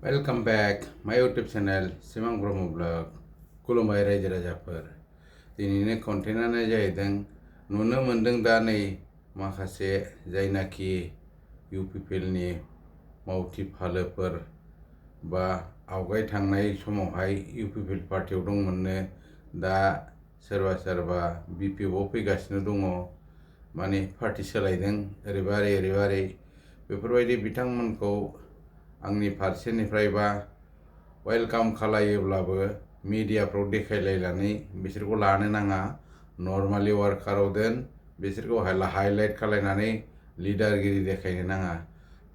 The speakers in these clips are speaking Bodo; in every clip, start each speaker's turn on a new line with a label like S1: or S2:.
S1: Welcome back my YouTube channel Simang Brahmo Blog. खुलुमबाय रायजो राजाफोर। दिनैनि कन्टेन्टआनो जाहैदों नुनो मोनदों दा नै माखासे जायनाखि इउपिपिएलनि मावथि फालोफोर बा आवगाय थांनाय समावहाय इउपिपिएल पार्टियाव दंमोननो दा सोरबा सोरबा बिपिएफआव फैगासिनो दङ, माने पार्टि सोलायदों ओरैबारै बेफोरबायदि बिथांमोनखौ आंनि फारसेनिफ्रायबा वेलकाम खालायोब्लाबो मिडियाफ्राव देखायलायनानै बिसोरखौ लानो नाङा। नर्मालि वार्काराव दोन, बिसोरखौ हाइलाइट खालायनानै लिडारगिरि देखायनो नाङा।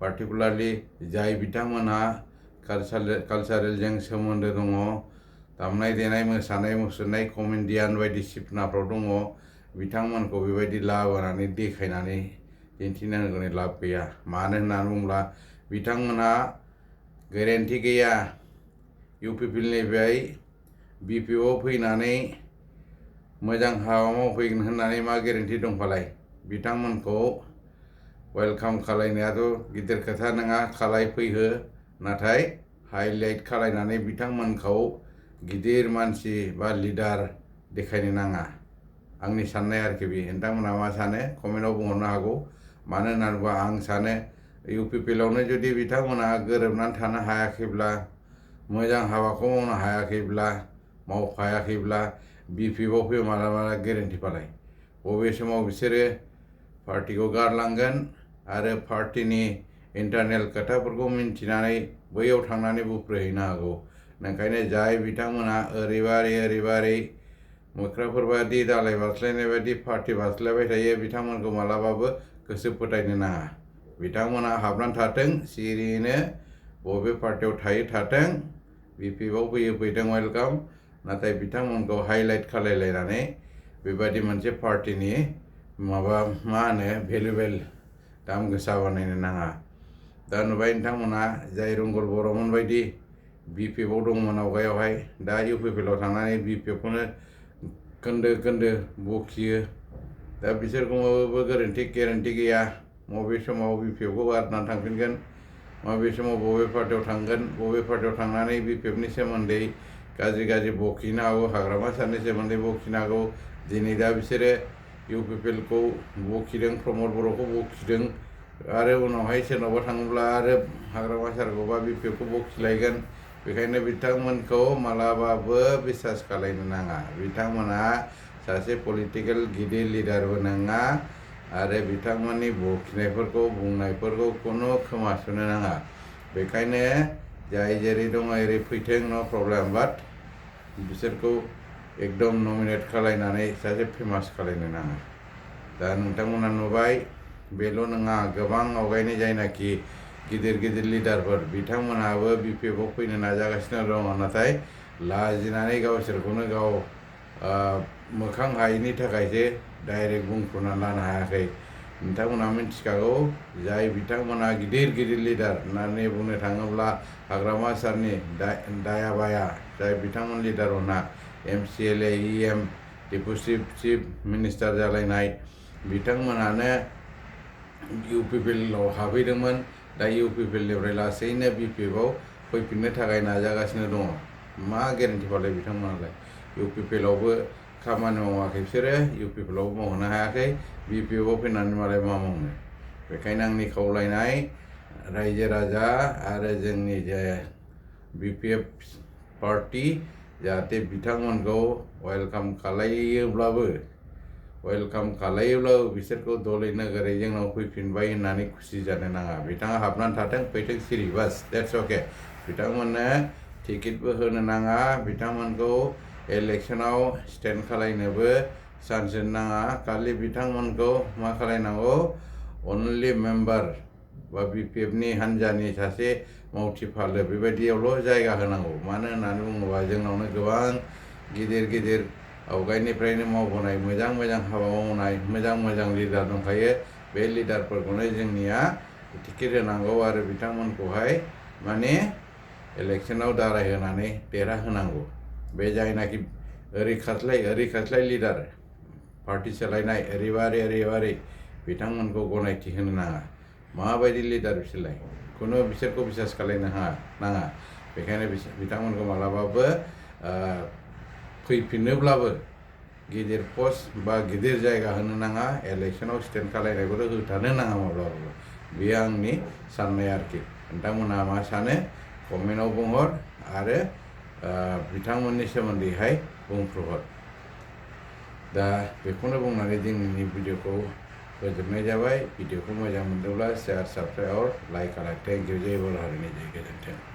S1: पार्टिकुलारलि जाय बिथांमोनहा कालचारेलजों सोमोन्दो दङ, दामनाय देनाय मोसानाय मुसुरनाय कमेडियान बायदिसिनाफ्राव दङ, बिथांमोनखौ बेबायदि लाबोनानै देखायनानै दिन्थिनांगौनि लाब गैया। मानो होननानै बुङोब्ला बिथांमोनहा गेरेन्टि गैया इउपिपिएलनिफ्राय बिपिएफआव फैनानै मोजां हाबा मावफैगोन होननानै मा गेरेन्टि दंफालाय। बिथांमोनखौ वेलकाम खालायनायाथ' गिदिर खोथा नङा, खालायफैहो, नाथाय हाइलाइट खालायनानै बिथांमोनखौ गिदिर मानसि बा लिडार देखायनो नाङा। आंनि साननाय आरोखि बे। नोंथांमोनहा मा सानो कमेन्टआव बुंहरनो हागौ। मानो होननानै बुङोबा आं सानो इउपिपिएलआवनो जुदि बिथांमोनहा गोरोबनानै थानो हायाखैब्ला, मोजां हाबाखौ मावनो हायाखैब्ला, मावफायाखैब्ला बिपिएफआव फैबा माला गेरेन्टिफालाय। बबे समाव बिसोरो पार्टिखौ गारलांगोन आरो पार्टिनि इन्टारनेल खोथाफोरखौ मिन्थिनानै बैयाव थांनानै बुफ्रुहैनो हागौ। ओंखायनो जाय बिथांमोनहा ओरैबारै मोख्राफोर बादि दालाय बारस्लायनाय बादि पार्टि बारस्लायबाय थायो, बिथांमोनखौ मालाबाबो गोसो फोथायनो नाङा। बिथांमोनहा हाबनानै थाथों सिरियैनो, बबे पार्टियाव थायो थाथों, बिपिएफआव फैदों वेलकाम, नाथाय बिथांमोनखौ हाइलाइट खालायलायनानै बेबायदि मोनसे पार्टिनि मा होनो भेलुवेल दाम गोसा बानायनो नाङा। दा नुबाय नोंथांमोनहा जाय रंगल बर'मोन बायदि बिपिएफआव दंमोन आवगायावहाय, दा इउपिपिएलआव थांनानै बिपिएफखौनो खोन्दो बखियो। दा बिसोरखौबो गेरेन्टि गैया बबे समाव बिपिएफखौ गारनानै थांफिनगोन, बबे समाव बबे पार्टियाव थांगोन, बबे पार्टियाव थांनानै बिपिएफनि सोमोन्दै गाज्रि बखिनो हागौ, हाग्रामा सारनि सोमोन्दै बखिनो हागौ। दिनै दा बिसोरो इउपिपिएलखौ बखिदों, प्रमद बर'खौ बखिदों, आरो उनावहाय सोरनावबा थाङोब्ला आरो हाग्रामा सारखौ बा बिपिएफखौ बखिलायगोन। बेखायनो बिथांमोनखौ मालाबाबो बिसास खालायनो नाङा। बिथांमोनहा सासे पलिटिकेल गिदिर लिडारबो नङा, आरो बिथांमोननि बखिनायफोरखौ बुंनायफोरखौ खुनु खोमासुनो नाङा। बेखायनो जाय जेरै दङ एरै फैथों, नो प्रब्लेम, बाट बिसोरखौ एकदम नमिनेट खालायनानै सासे फेमास खालायनो नाङा। दा नोंथांमोनहा नुबाय, बेल' नङा, गोबां आवगायनाय जायनाखि गिदिर लिडारफोर, बिथांमोनहाबो बिपिएफआव फैनो नाजागासिनो दङ, नाथाय लाजिनानै गावसोरखौनो गाव मोखां हायैनि थाखायसो डाइरेक्ट बुंफ्रुनानै लानो हायाखै। नोंथांमोनहा मिथिखागौ, जाय बिथांमोनहा गिदिर लिडार होननानै बुंनो थाङोब्ला हाग्रामा सारनि दायाबाया, जाय बिथांमोन लिडारमोनहा MCLA EM deputy chief minister जालायनाय, बिथांमोनहानो इउपिपिएलआव हाबहैदोंमोन। दा इउपिपिएलनिफ्राय लासैनो बिपिएफआव फैफिननो थाखाय नाजागासिनो दङ। मा गेरेन्टिफालाय बिथांमोनालाय? इउपिपिएलआवबो खामानि मावाखै बिसोरो, इउपिपिएलआवबो मावनो हायाखै, बिपिएफआव फैनानै मालाय मा मावनो? बेखायनो आंनि खावलायनाय, रायजो राजा आरो जोंनि जे बिपिएफ पार्टि, जाहाथे बिथांमोनखौ वेलकाम खालायोब्लाबो बिसोरखौ दलै नोगोरै जोंनाव फैफिनबाय होननानै खुसि जानो नाङा। बिथाङा हाबनानै थाथों, फैथों सिरि, बास, देट्स अके। बिथांमोननो टिकेटबो होनो नाङा, बिथांमोनखौ इलेक्सनाव स्टेन्ड खालायनोबो चान्स होनो नाङा। खालि बिथांमोनखौ मा खालायनांगौ, अनलि मेम्बार बा बिपिएफनि हान्जानि सासे मावथि फालो बेबायदियावल' जायगा होनांगौ। मानो होननानै बुङोबा जोंनावनो गोबां गिदिर आवगायनिफ्रायनो मावबोनाय, मोजां हाबा मावनाय, मोजां लिडार दंखायो। बे लिडारफोरखौनो जोंनिया टिकेट होनांगौ आरो बिथांमोनखौहाय माने इलेक्सनाव दारायहोनानै देरहाहोनांगौ। बे जायनाखि ओरै खास्लाय लिडार, पार्टि सोलायनाय ओरैबारै बिथांमोनखौ गनायथि होनो नाङा। माबायदि लिडार बिसोरलाय? खुनु बिसोरखौ बिसास खालायनो नाङा बेखायनो बिथांमोनखौ मालाबाबो फैफिनोब्लाबो गिदिर पस्ट बा गिदिर जायगा होनो नाङा इलेक्सनाव स्टेन्ड खालायनायखौथ' होथारनो नाङा माब्लाबाबो बेयो आंनि साननाय आरोखि नोंथांमोनहा मा सानो कमेन्टआव बुंहर आरो बिथांमोननि सोमोन्दैहाय बुंफ्रुहर दा बेखौनो बुंनानै दिनैनि भिडिअखौ फोजोबनाय जाबाय भिडिअखौ मोजां मोनदोंब्ला शेयार साबस्क्राइब और लाइक खालाम थेंक इउ जय बर' हारिनि जय गोजोन्थों